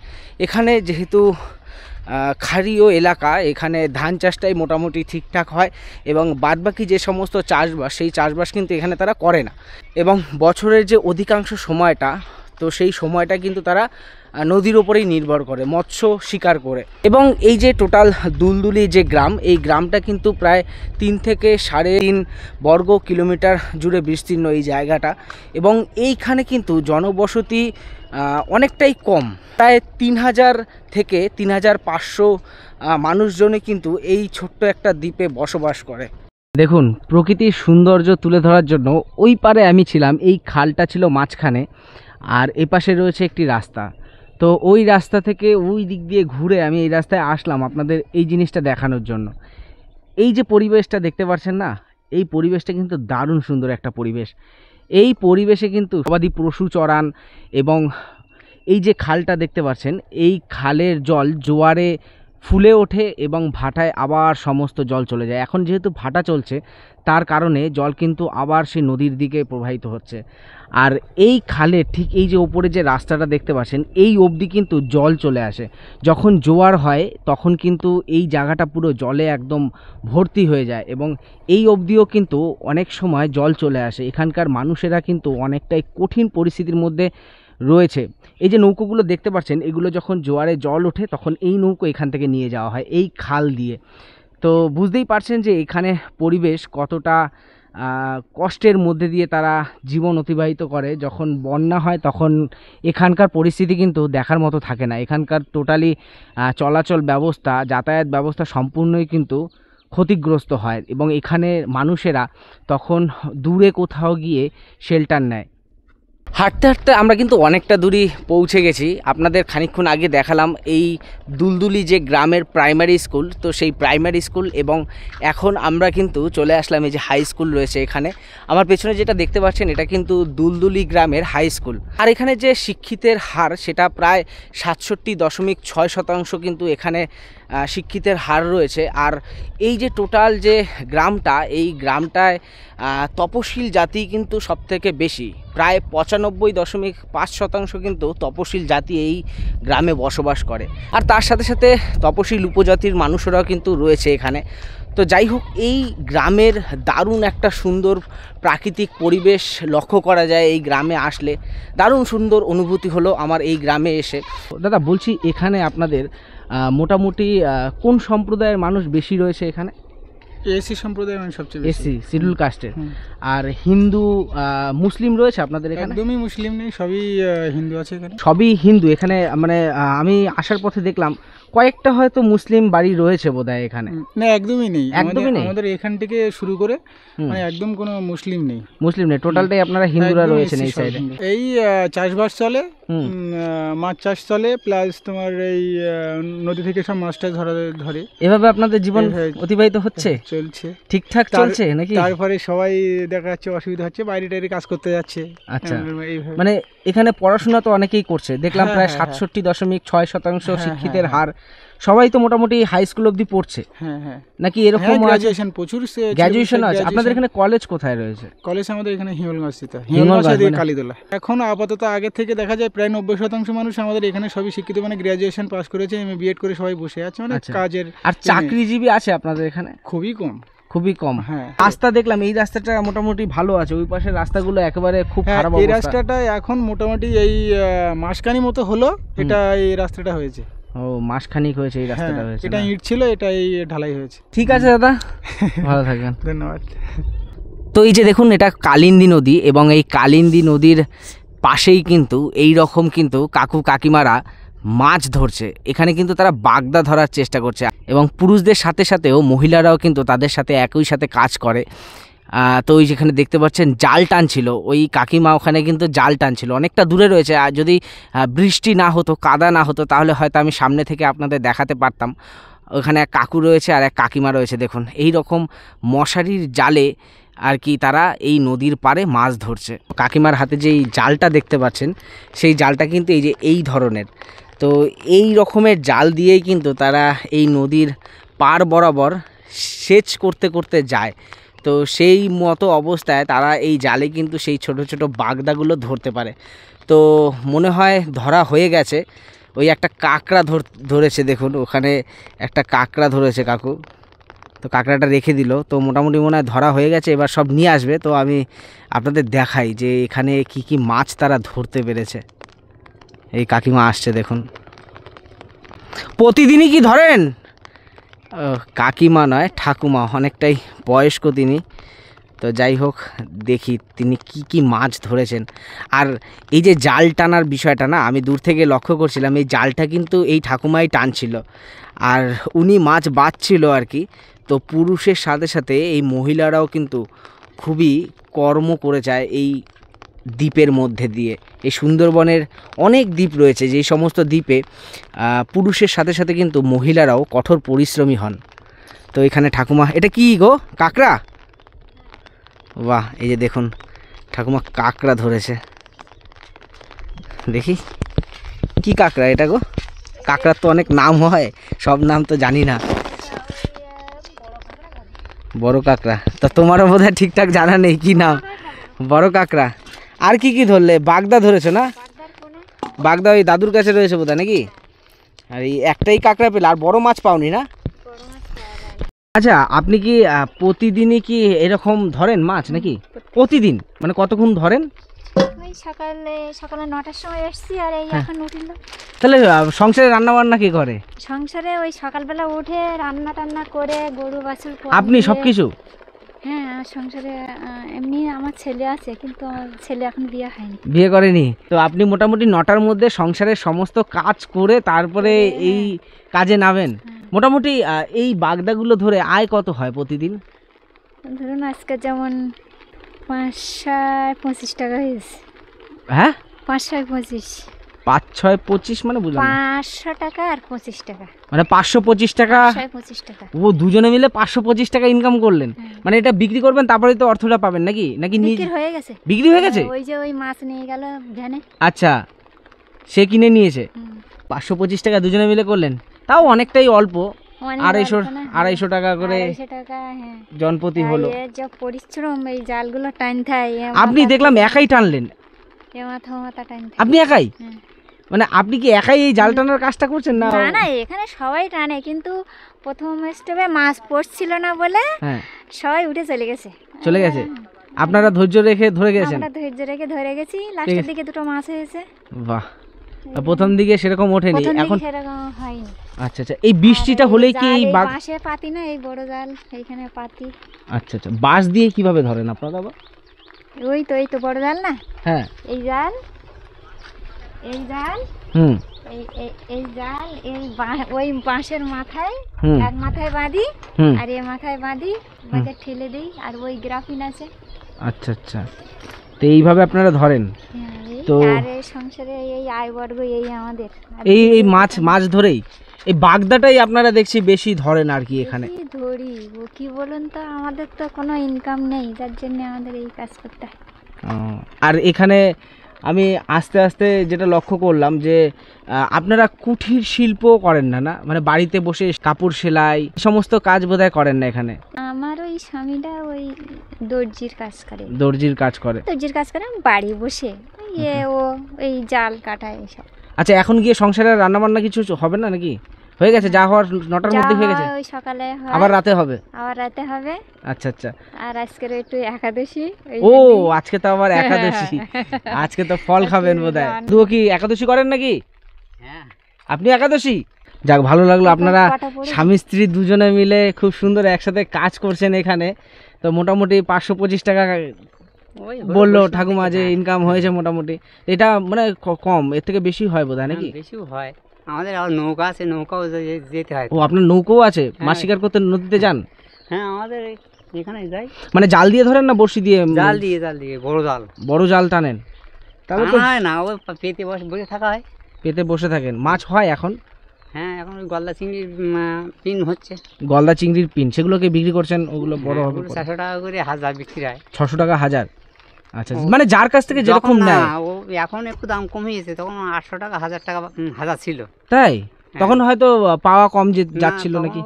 [SPEAKER 1] এখানে যেহেতু ক্ষারীয় এলাকা, এখানে ধান চাষটাই মোটামুটি ঠিকঠাক হয় এবং বাদবাকি যে সমস্ত চাষবাস সেই চাষবাস কিন্তু এখানে তারা করে না। এবং বছরের যে অধিকাংশ সময়টা, তো সেই সময়টা কিন্তু তারা নদীর ওপরেই নির্ভর করে, মৎস্য শিকার করে। এবং এই যে টোটাল দুলদুলি যে গ্রাম, এই গ্রামটা কিন্তু প্রায় 3 থেকে 3.5 বর্গ কিলোমিটার জুড়ে বিস্তীর্ণ এই জায়গাটা। এবং এইখানে কিন্তু জনবসতি অনেকটাই কম, প্রায় 3000 থেকে 3500 মানুষজনে কিন্তু এই ছোট্ট একটা দ্বীপে বসবাস করে। দেখুন প্রকৃতির সৌন্দর্য তুলে ধরার জন্য ওই পারে আমি ছিলাম, এই খালটা ছিল মাঝখানে, আর এপাশে রয়েছে একটি রাস্তা। তো ওই রাস্তা থেকে ওই দিক দিয়ে ঘুরে আমি এই রাস্তায় আসলাম আপনাদের এই জিনিসটা দেখানোর জন্য। এই যে পরিবেশটা দেখতে পাচ্ছেন না, এই পরিবেশটা কিন্তু দারুণ সুন্দর একটা পরিবেশ। এই পরিবেশে কিন্তু গবাদি পশু চরান, এবং এই যে খালটা দেখতে পাচ্ছেন, এই খালের জল জোয়ারে ফুলে ওঠে এবং ভাটায় আবার সমস্ত জল চলে যায়। এখন যেহেতু ভাটা চলছে তার কারণে জল কিন্তু আবার সেই নদীর দিকে প্রবাহিত হচ্ছে। আর এই খালে ঠিক এই যে ওপরে যে রাস্তাটা দেখতে পাচ্ছেন, এই অবধি কিন্তু জল চলে আসে। যখন জোয়ার হয় তখন কিন্তু এই জায়গাটা পুরো জলে একদম ভর্তি হয়ে যায় এবং এই অবধিও কিন্তু অনেক সময় জল চলে আসে। এখানকার মানুষেরা কিন্তু অনেকটাই কঠিন পরিস্থিতির মধ্যে রয়েছে। এই যে নৌকোগুলো দেখতে পাচ্ছেন, এগুলো যখন জোয়ারে জল ওঠে তখন এই নৌকো এখান থেকে নিয়ে যাওয়া হয় এই খাল দিয়ে। তো বুঝতেই পারছেন যে এখানে পরিবেশ কতটা কষ্টের মধ্যে দিয়ে তারা জীবন অতিবাহিত করে। যখন বন্যা হয় তখন এখানকার পরিস্থিতি কিন্তু দেখার মতো থাকে না। এখানকার টোটালি চলাচল ব্যবস্থা, যাতায়াত ব্যবস্থা সম্পূর্ণই কিন্তু ক্ষতিগ্রস্ত হয় এবং এখানে মানুষেরা তখন দূরে কোথাও গিয়ে শেল্টার নেয়। হাঁটতে হাঁটতে আমরা কিন্তু অনেকটা দূরই পৌঁছে গেছি। আপনাদের খানিকক্ষণ আগে দেখালাম এই দুলদুলি যে গ্রামের প্রাইমারি স্কুল, তো সেই প্রাইমারি স্কুল, এবং এখন আমরা কিন্তু চলে আসলাম এই যে হাই স্কুল রয়েছে এখানে। আমার পেছনে যেটা দেখতে পাচ্ছেন এটা কিন্তু দুলদুলি গ্রামের হাই স্কুল। আর এখানে যে শিক্ষিতের হার সেটা প্রায় 67.6% কিন্তু এখানে শিক্ষিতের হার রয়েছে। আর এই যে টোটাল যে গ্রামটা, এই গ্রামটায় তপশিল জাতি কিন্তু সবথেকে বেশি, প্রায় 95.5% কিন্তু তপশিল জাতি এই গ্রামে বসবাস করে। আর তার সাথে সাথে তপশিল উপজাতির মানুষেরাও কিন্তু রয়েছে এখানে। তো যাই হোক, এই গ্রামের দারুণ একটা সুন্দর প্রাকৃতিক পরিবেশ লক্ষ্য করা যায় এই গ্রামে আসলে। দারুণ সুন্দর অনুভূতি হলো আমার এই গ্রামে এসে। দাদা বলছি, এখানে আপনাদের মোটামুটি কোন সম্প্রদায়ের মানুষ বেশি রয়েছে এখানে?
[SPEAKER 6] এসি সম্প্রদায়ের মানুষ সবচেয়ে বেশি।
[SPEAKER 1] এসি, শিডিউল কাস্টের। আর হিন্দু মুসলিম রয়েছে আপনাদের এখানে?
[SPEAKER 6] একদমই মুসলিম নেই, সবই হিন্দু আছে এখানে।
[SPEAKER 1] সবই হিন্দু এখানে। মানে আমি আসার পথে দেখলাম কয়েকটা হয়তো মুসলিম বাড়ি রয়েছে বোধহয় এখানে।
[SPEAKER 6] না একদমই নেই,
[SPEAKER 1] একদমই নেই?
[SPEAKER 6] আমাদের এখান থেকে শুরু করে মানে একদম কোনো মুসলিম নেই।
[SPEAKER 1] মুসলিম নেই, টোটালটাই আপনারা হিন্দুরা
[SPEAKER 6] একদম
[SPEAKER 1] রয়েছেন এই
[SPEAKER 6] এসছি সব
[SPEAKER 1] সাইডে।
[SPEAKER 6] হিন্দু। এই চাষবাস চলে, মাছ চাষ চলে, প্লাস তোমার এই নদী থেকে সব মাছ টাছ ধরে
[SPEAKER 1] এভাবে আপনাদের জীবন
[SPEAKER 6] এইভাবে
[SPEAKER 1] অতিবাহিত হচ্ছে?
[SPEAKER 6] চলছে
[SPEAKER 1] ঠিকঠাক চলছে নাকি?
[SPEAKER 6] তারপরে সবাই দেখা যাচ্ছে অসুবিধা হচ্ছে, বাইরে টাইরে কাজ করতে যাচ্ছে।
[SPEAKER 1] আচ্ছা,
[SPEAKER 6] এইভাবে
[SPEAKER 1] মানে এখানে পড়াশোনা তো অনেকেই করছে দেখলাম,
[SPEAKER 6] হ্যাঁ,
[SPEAKER 1] প্রায়
[SPEAKER 6] হ্যাঁ,
[SPEAKER 1] 67.6% শিক্ষিতের হার। সবাই তো মোটামুটি হাই স্কুল অবধি পড়ছে
[SPEAKER 6] হ্যাঁ হ্যাঁ
[SPEAKER 1] নাকি এরকম?
[SPEAKER 6] গ্রাজুয়েশন প্রচুর
[SPEAKER 1] গ্র্যাজুয়েশন আছে আপনাদের এখানে? কলেজ কোথায় রয়েছে?
[SPEAKER 6] কলেজ আমাদের এখানে হিঙ্গলগঞ্জস্থিত,
[SPEAKER 1] হিঙ্গলগঞ্জ মানে?
[SPEAKER 6] কালীতলা। এখন আপাতত আগে থেকে দেখা যায় প্রায় 90% মানুষ আমাদের এখানে সবই শিক্ষিত, মানে গ্রাজুয়েশন পাস করেছে, এমএ বিএড করে সবাই বসে আছে, মানে
[SPEAKER 1] আচ্ছা।
[SPEAKER 6] কাজের।
[SPEAKER 1] আর চাকরিজীবী আছে আপনাদের এখানে?
[SPEAKER 6] খুবই কম,
[SPEAKER 1] খুবই কম।
[SPEAKER 6] হ্যাঁ।
[SPEAKER 1] রাস্তা দেখলাম, এই রাস্তাটা মোটামুটি ভালো আছে, ওই পাশের রাস্তাগুলো একেবারে খুব
[SPEAKER 6] হ্যাঁ,
[SPEAKER 1] খারাপ
[SPEAKER 6] এই
[SPEAKER 1] অবস্থা।
[SPEAKER 6] রাস্তাটা এখন মোটামুটি এই মাসখানি মতো হলো এটা, এই রাস্তাটা হয়েছে।
[SPEAKER 1] ও, মাসখানিক হয়েছে এই রাস্তাটা
[SPEAKER 6] হ্যাঁ,
[SPEAKER 1] হয়েছে?
[SPEAKER 6] এটা
[SPEAKER 1] না?
[SPEAKER 6] ইট ছিল, এটা এই ঢালাই হয়েছে।
[SPEAKER 1] ঠিক আছে দাদা, ভালো থাকবেন।
[SPEAKER 6] ধন্যবাদ।
[SPEAKER 1] তো এই যে দেখুন, এটা কালিন্দী নদী, এবং এই কালিন্দী নদীর পাশেই কিন্তু এই রকম কিন্তু কাকু কাকিমারা মাছ ধরছে। এখানে কিন্তু তারা বাগদা ধরার চেষ্টা করছে, এবং পুরুষদের সাথে সাথেও মহিলারাও কিন্তু তাদের সাথে একই সাথে কাজ করে। তো ওই যেখানে দেখতে পাচ্ছেন জাল টানছিল, ওই কাকিমা ওখানে কিন্তু জাল টানছিল, অনেকটা দূরে রয়েছে। আর যদি বৃষ্টি না হতো, কাদা না হতো, তাহলে হয়তো আমি সামনে থেকে আপনাদের দেখাতে পারতাম। ওখানে এক কাকু রয়েছে আর এক কাকিমা রয়েছে। দেখুন, এই রকম মশারির জালে আর কি তারা এই নদীর পাড়ে মাছ ধরছে। কাকিমার হাতে যে এই জালটা দেখতে পাচ্ছেন, সেই জালটা কিন্তু এই যে এই ধরনের। তো এই রকমের জাল দিয়েই কিন্তু তারা এই নদীর পাড় বরাবর সেচ করতে করতে যায়। তো সেই মতো অবস্থায় তারা এই জালে কিন্তু সেই ছোট ছোট বাগদাগুলো ধরতে পারে। তো মনে হয় ধরা হয়ে গেছে। ওই একটা কাঁকড়া ধরেছে, দেখুন ওখানে একটা কাঁকড়া ধরেছে কাকু, তো কাঁকড়াটা রেখে দিল। তো মোটামুটি মনে হয় ধরা হয়ে গেছে, এবার সব নিয়ে আসবে। তো আমি আপনাদের দেখাই যে এখানে কি কি মাছ তারা ধরতে পেরেছে। এই কাকিমা আসছে, দেখুন। প্রতিদিনই কি ধরেন? কাকিমা নয়, ঠাকুমা, অনেকটাই বয়স্ক তিনি। তো যাই হোক, দেখি তিনি কি কি মাছ ধরেছেন। আর এই যে জাল টানার বিষয়টা না, আমি দূর থেকে লক্ষ্য করছিলাম, এই জালটা কিন্তু এই ঠাকুমাই টানছিল, আর উনি মাছ বাছছিল আর কি। তো পুরুষের সাথে সাথে এই মহিলারাও কিন্তু খুবই কর্ম করে যায় এই দ্বীপের মধ্যে দিয়ে। এই সুন্দরবনের অনেক দ্বীপ রয়েছে, যেই সমস্ত দ্বীপে পুরুষের সাথে সাথে কিন্তু মহিলারাও কঠোর পরিশ্রমী হন। তো এখানে ঠাকুমা, এটা কি গো, কাঁকড়া? বাহ, এই যে দেখুন ঠাকুমা কাঁকড়া ধরেছে। দেখি কি কাঁকড়া এটা গো? কাঁকড়ার তো অনেক নাম হয়, সব নাম তো জানি না। বড় কাঁকড়া? তা তোমারও বোধহয় ঠিকঠাক জানা নেই কি নাম। বড় কাঁকড়া। আর কি কি ধরলে? বাগদা ধরেছো না? বাগদা ওই দাদুর কাছে রয়েছে বোধহয় নাকি? আর এই একটাই কাঁকড়া পেলে, আর বড় মাছ পাওনি না? আচ্ছা, আপনি কি প্রতিদিনই কি এরকম ধরেন মাছ নাকি? প্রতিদিন মানে কতক্ষণ ধরেন?
[SPEAKER 5] ওই সকালে 9টার সময় এসছি, আর এই এখন উঠিল।
[SPEAKER 1] তাহলে সংসারে রান্না বান্না কি করে?
[SPEAKER 5] সংসারে ওই সকালবেলা উঠে রান্না টান্না করে গরু বাছুর
[SPEAKER 1] আপনি সবকিছু?
[SPEAKER 5] হ্যাঁ, আমার সংসারে এমনি আমার ছেলে আছে, কিন্তু আমার ছেলে এখন বিয়ে হয়নি।
[SPEAKER 1] বিয়ে করেনি? তো আপনি মোটামুটি 9টার মধ্যে সংসারের সমস্ত কাজ করে তারপরে এই কাজে নামেন। মোটামুটি এই বাগদাগুলো ধরে আয় কত হয় প্রতিদিন?
[SPEAKER 5] ধরুন আজকে যেমন 5-25 টাকা হয়েছে।
[SPEAKER 1] হ্যাঁ,
[SPEAKER 5] 5-25
[SPEAKER 1] 5-6-25 মানে বুঝলাম না।
[SPEAKER 5] 500 টাকা আর 25 টাকা,
[SPEAKER 1] মানে 525 টাকা।
[SPEAKER 5] 525 টাকা।
[SPEAKER 1] ও, দুজনে মিলে 525 টাকা ইনকাম করলেন। মানে এটা বিক্রি করবেন, তারপরে তো অর্থটা পাবেন নাকি? নাকি
[SPEAKER 5] বিক্রি হয়ে গেছে?
[SPEAKER 1] বিক্রি হয়ে গেছে?
[SPEAKER 5] ওই যে ওই মাছ নিয়ে গেল ভ্যানে।
[SPEAKER 1] আচ্ছা, সে কিনে নিয়েছে। 525 টাকা দুজনে মিলে করলেন, তাও অনেকটাই অল্প। 250 টাকা করে
[SPEAKER 5] 250 টাকা, হ্যাঁ,
[SPEAKER 1] জনপ্রতি হলো।
[SPEAKER 5] এর যে পরিশ্রম, এই জালগুলো টানতে হয়।
[SPEAKER 1] আপনি দেখলাম একাই টানলেন?
[SPEAKER 5] মাথা টানতে
[SPEAKER 1] আপনি একাই?
[SPEAKER 5] হ্যাঁ।
[SPEAKER 1] মানে আপনি কি একাই এই জাল টানার কাজটা করছেন না?
[SPEAKER 5] না না, এখানে সবাই টানে, কিন্তু প্রথম স্টেপে মাছ পড়ছিল না বলে
[SPEAKER 1] হ্যাঁ,
[SPEAKER 5] সবাই উঠে চলে গেছে।
[SPEAKER 1] চলে গেছে। আপনারা ধৈর্য রেখে ধরে গেছেন?
[SPEAKER 5] আমরা ধৈর্য রেখে ধরে গেছি, লাস্টের দিকে দুটো মাছ হয়েছে।
[SPEAKER 1] বাহ, প্রথম দিকে সেরকম ওঠেনি,
[SPEAKER 5] প্রথম
[SPEAKER 1] এখন
[SPEAKER 5] দিকে সেরকম হয়নি।
[SPEAKER 1] আচ্ছা আচ্ছা, এই বৃষ্টিটা হলেই কি এই বাঘ?
[SPEAKER 5] বাঁশে পাতি না, এই বড় জাল এইখানে পাতি।
[SPEAKER 1] আচ্ছা আচ্ছা, বাঁশ দিয়ে কিভাবে ধরেন আপনারা?
[SPEAKER 5] ওই তো বড় জাল না,
[SPEAKER 1] হ্যাঁ,
[SPEAKER 5] এই জাল, এই জাল,
[SPEAKER 1] হুম,
[SPEAKER 5] এই জাল ওই বাঁশের মাথায়
[SPEAKER 1] হুম
[SPEAKER 5] এক মাথায় বাঁধি
[SPEAKER 1] হুম
[SPEAKER 5] আর এই মাথায় বাঁধি বাঁধে ঠেলে দিই আর ওই গ্রাফিন আছে।
[SPEAKER 1] আচ্ছা আচ্ছা, তো এইভাবে আপনারা ধরেন।
[SPEAKER 5] হ্যাঁ,
[SPEAKER 1] তো
[SPEAKER 5] আর এই সংসারে এই আয় বর্গ এই আমাদের। আর
[SPEAKER 1] এই মাছ ধরেই এই বাগদাটাই আপনারা দেখছি বেশি ধরেন আর কি এখানে।
[SPEAKER 5] বেশি ধরি ও কি বলুন তো, আমাদের তো কোনো ইনকাম নেই, যার জন্য আমাদের এই কাজ করতে হয়।
[SPEAKER 1] আর এখানে আমি আস্তে আস্তে যেটা লক্ষ্য করলাম যে আপনারা কুঠির শিল্প করেন না, না মানে বাড়িতে বসে কাপড় সেলাই সমস্ত কাজ বোধহয় করেন না এখানে।
[SPEAKER 5] আমার ওই স্বামীটা ওই দর্জির কাজ করে।
[SPEAKER 1] দর্জির কাজ করে?
[SPEAKER 5] দর্জির কাজ করে বাড়ি বসে ও এই জাল কাটায় এসব।
[SPEAKER 1] আচ্ছা, এখন গিয়ে সংসারে রান্না বান্না কিছু হবে না নাকি? হয়ে গেছে, যা হওয়ার 9টার মধ্যে হয়ে গেছে?
[SPEAKER 5] ওই সকালে হয়,
[SPEAKER 1] আবার রাতে হবে?
[SPEAKER 5] আবার রাতে হবে।
[SPEAKER 1] আচ্ছা আচ্ছা।
[SPEAKER 5] আর আজকের একটু একাদশী।
[SPEAKER 1] ও আজকে তো আবার একাদশী, আজকে তো ফল খাবেন বোধহয়। দুও কি একাদশী করেন নাকি?
[SPEAKER 4] হ্যাঁ।
[SPEAKER 1] আপনি একাদশী? যাক, ভালো লাগলো, আপনারা স্বামী স্ত্রী দুজনে মিলে খুব সুন্দর একসাথে কাজ করছেন এখানে। তো মোটামুটি 525 টাকা বললো ঠাকুমা যে ইনকাম হয়েছে মোটামুটি। এটা মানে কম, এর থেকে বেশি হয় বোধহয় নাকি?
[SPEAKER 7] বেশিও হয়, আমাদের আর নৌকা আছে, নৌকাও যেতে হয়।
[SPEAKER 1] ও আপনার নৌকো আছে? মাছ শিকার করতে নদীতে যান?
[SPEAKER 7] হ্যাঁ, আমাদের এখানে যাই।
[SPEAKER 1] মানে জাল দিয়ে ধরেন না বড়শি দিয়ে?
[SPEAKER 7] জাল দিয়ে বড় জাল।
[SPEAKER 1] বড় জাল টানেন? তাহলে তো
[SPEAKER 7] হয় না, ওই পেতে বসে থাকা হয়।
[SPEAKER 1] পেতে বসে থাকেন। মাছ হয় এখন?
[SPEAKER 7] হ্যাঁ, এখন ওই গলদা চিংড়ির পিন হচ্ছে।
[SPEAKER 1] গলদা চিংড়ির পিন, সেগুলোকে বিক্রি করছেন? ওগুলো বড় হবে
[SPEAKER 7] 400 টাকা করে হাজার বিক্রি হয়।
[SPEAKER 1] 600 টাকা হাজার? আচ্ছা, মানে যার কাছ থেকে যেরকম নেয়।
[SPEAKER 7] ও এখন একটু দাম কমিয়েছে, তখন 800 টাকা 1000 টাকা হাজার ছিল।
[SPEAKER 1] তাই? তখন হয়তো পাওয়া কম যাচ্ছিল নাকি?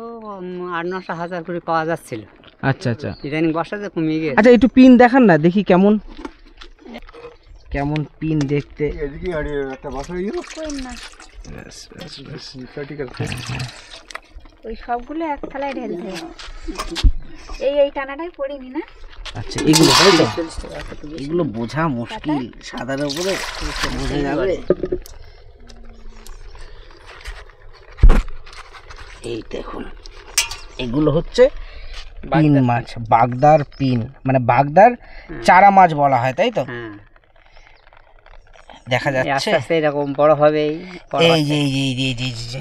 [SPEAKER 7] 8-9 হাজার করে পাওয়া যাচ্ছিল।
[SPEAKER 1] আচ্ছা আচ্ছা।
[SPEAKER 7] ইদানিং বর্ষাতে কমিয়ে গেছে।
[SPEAKER 1] আচ্ছা, একটু পিন দেখান না দেখি কেমন কেমন পিন দেখতে।
[SPEAKER 5] কই না, ওই সবগুলো এক থালায় ঢেলতে হবে। এই টানাটাই পড়িনি না।
[SPEAKER 1] আচ্ছা, এগুলো তাই তো? এগুলো বোঝা মুশকিল, সাদার উপরে বোঝা যাবে? এই দেখুন, এগুলো হচ্ছে পিন মাছ, বাগদার পিন, মানে বাগদার চারা মাছ বলা হয়, তাই তো?
[SPEAKER 7] হ্যাঁ,
[SPEAKER 1] দেখা যাচ্ছে
[SPEAKER 7] আস্তে আস্তে এরকম বড় হবে।
[SPEAKER 1] এই যে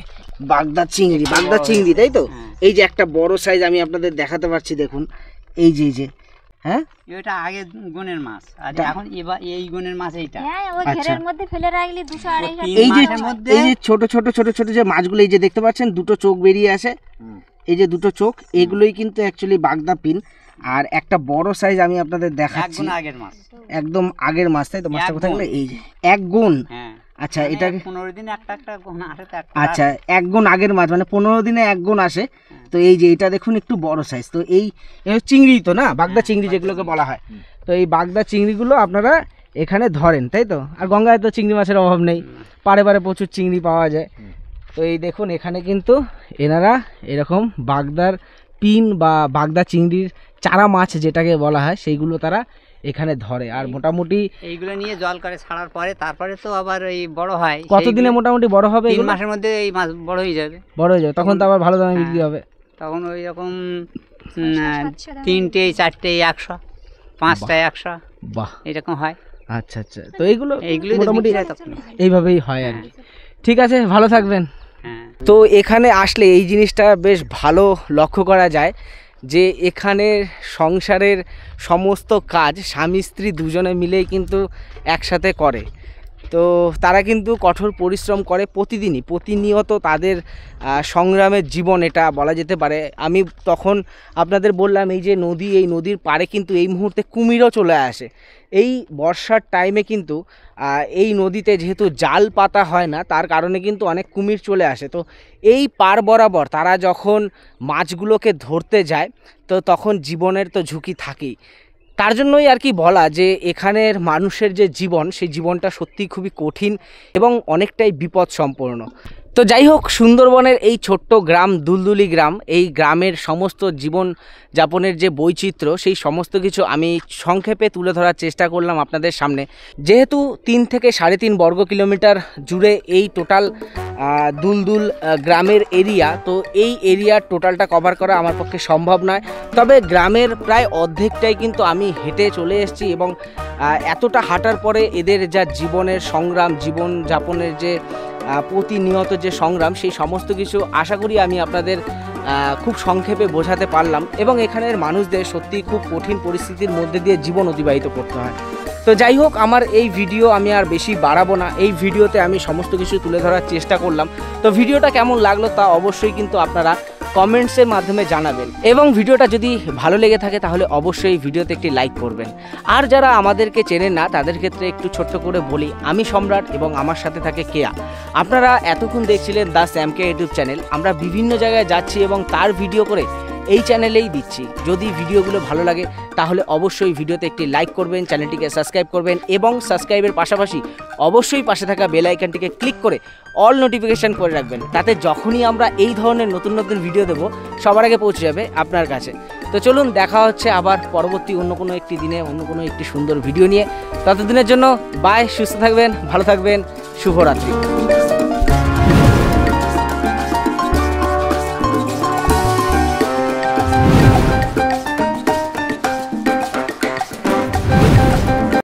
[SPEAKER 1] বাগদা চিংড়ি, বাগদা চিংড়ি তাই তো? এই যে একটা বড় সাইজ আমি আপনাদের দেখাতে পারছি, দেখুন এই যে হ্যাঁ,
[SPEAKER 7] এটা আগে গুণের মাছ, আর এখন এবার এই গুণের মাছ এইটা।
[SPEAKER 5] হ্যাঁ, ওই ঘেরের মধ্যে ফেলে রাখলে 200-250।
[SPEAKER 1] এই যে ছোট ছোট যে মাছগুলো, এই যে দেখতে পাচ্ছেন দুটো চোখ বেরিয়ে আসে, এই যে দুটো চোখ, এগুলোই কিন্তু অ্যাকচুয়ালি বাগদা পিন। আর একটা বড় সাইজ আমি আপনাদের দেখাচ্ছি,
[SPEAKER 7] আগের মাছ,
[SPEAKER 1] একদম আগের মাছ, তাই তো? মাছটা কোথায় গেল? এই যে এক গুণ। আচ্ছা, এটা
[SPEAKER 7] 15 দিনে একটা গুণ আসে।
[SPEAKER 1] আচ্ছা, এক গুণ আগের মাছ, মানে 15 দিনে এক গুণ আসে। তো এই যে এটা দেখুন একটু বড় সাইজ। তো এই চিংড়ি তো না, বাগদা চিংড়ি যেগুলোকে বলা হয়। তো এই বাগদা চিংড়িগুলো আপনারা এখানে ধরেন, তাই তো? আর গঙ্গায় তো চিংড়ি মাছের অভাব নেই, পারে পারে প্রচুর চিংড়ি পাওয়া যায়। তো এই দেখুন, এখানে কিন্তু এনারা এরকম বাগদার পিন বা বাগদা চিংড়ির চারা মাছ যেটাকে বলা হয়, সেইগুলো তারা এখানে ধরে। আর মোটামুটি
[SPEAKER 7] এইগুলো নিয়ে জল করে ছাড়ার পরে তারপরে তো আবার এই বড় হয়।
[SPEAKER 1] কতদিনে মোটামুটি বড় হবে?
[SPEAKER 7] 3 মাসের মধ্যে এই মাছ বড় হয়ে যাবে।
[SPEAKER 1] বড় হয়ে যাবে, তখন তো আবার ভালো দামে বিক্রি হবে।
[SPEAKER 7] তখন ওই রকম 3টে 4টে 100, 5টায় 100,
[SPEAKER 1] বাহ,
[SPEAKER 7] এরকম হয়।
[SPEAKER 1] আচ্ছা আচ্ছা। তো এইগুলো
[SPEAKER 7] মোটামুটি
[SPEAKER 1] এইভাবেই হয় আর কি। ঠিক আছে, ভালো থাকবেন।
[SPEAKER 7] হ্যাঁ,
[SPEAKER 1] তো এখানে আসলে এই জিনিসটা বেশ ভালো লক্ষ্য করা যায় যে এখানে সংসারের সমস্ত কাজ স্বামী স্ত্রী দুজনে মিলেই কিন্তু একসাথে করে। তো তারা কিন্তু কঠোর পরিশ্রম করে প্রতিদিনই, প্রতিনিয়ত তাদের সংগ্রামের জীবন এটা বলা যেতে পারে। আমি তখন আপনাদের বললাম এই যে নদী, এই নদীর পাড়ে কিন্তু এই মুহূর্তে কুমিরও চলে আসে। এই বর্ষার টাইমে কিন্তু এই নদীতে যেহেতু জাল পাতা হয় না, তার কারণে কিন্তু অনেক কুমির চলে আসে। তো এই পার বরাবর তারা যখন মাছগুলোকে ধরতে যায়, তো তখন জীবনের তো ঝুঁকি থাকেই। তার জন্যই আর কি বলা যে এখানের মানুষের যে জীবন, সেই জীবনটা সত্যিই খুবই কঠিন এবং অনেকটাই বিপদ সম্পন্ন। তো যাই হোক, সুন্দরবনের এই ছোট্ট গ্রাম দুলদুলি গ্রাম, এই গ্রামের সমস্ত জীবন যাপনের যে বৈচিত্র্য, সেই সমস্ত কিছু আমি সংক্ষেপে তুলে ধরার চেষ্টা করলাম আপনাদের সামনে। যেহেতু 3 থেকে 3.5 বর্গ কিলোমিটার জুড়ে এই টোটাল দুলদুল গ্রামের এরিয়া, তো এই এরিয়ার টোটালটা কভার করা আমার পক্ষে সম্ভব নয়। তবে গ্রামের প্রায় অর্ধেকটাই কিন্তু আমি হেঁটে চলে এসেছি এবং এতটা হাঁটার পরে এদের যা জীবনের সংগ্রাম, জীবনযাপনের যে প্রতিনিয়ত যে সংগ্রাম, সেই সমস্ত কিছু আশা করি আমি আপনাদের খুব সংক্ষেপে বোঝাতে পারলাম। এবং এখানের মানুষদের সত্যি খুব কঠিন পরিস্থিতির মধ্যে দিয়ে জীবন অতিবাহিত করতে হয়। তো যাই হোক, আমার এই ভিডিও আমি আর বেশি বাড়াবো না। এই ভিডিওতে আমি সমস্ত কিছু তুলে ধরার চেষ্টা করলাম। তো ভিডিওটা কেমন লাগলো তা অবশ্যই কিন্তু আপনারা কমেন্টসের মাধ্যমে জানাবেন, এবং ভিডিওটা যদি ভালো লেগে থাকে তাহলে অবশ্যই ভিডিওতে একটি লাইক করবেন। আর যারা আমাদেরকে চেনেন না তাদের ক্ষেত্রে একটু ছোট্ট করে বলি, আমি সম্রাট এবং আমার সাথে থাকে কেয়া। আপনারা এতক্ষণ দেখছিলেন দ্য স্যামকে ইউটিউব চ্যানেল। আমরা বিভিন্ন জায়গায় যাচ্ছি এবং তার ভিডিও করে এই চ্যানেলেই দিচ্ছি। যদি ভিডিওগুলো ভালো লাগে তাহলে অবশ্যই ভিডিওতে একটি লাইক করবেন, চ্যানেলটিকে সাবস্ক্রাইব করবেন এবং সাবস্ক্রাইবের পাশাপাশি অবশ্যই পাশে থাকা বেল আইকনটিকে ক্লিক করে অল নোটিফিকেশান করে রাখবেন। তাতে যখনই আমরা এই ধরনের নতুন নতুন ভিডিও দেবো সবার আগে পৌঁছে যাবে আপনার কাছে। তো চলুন, দেখা হচ্ছে আবার পরবর্তী অন্য কোনো একটি দিনে অন্য কোনো একটি সুন্দর ভিডিও নিয়ে। ততদিনের জন্য বাই, সুস্থ থাকবেন, ভালো থাকবেন, শুভরাত্রি।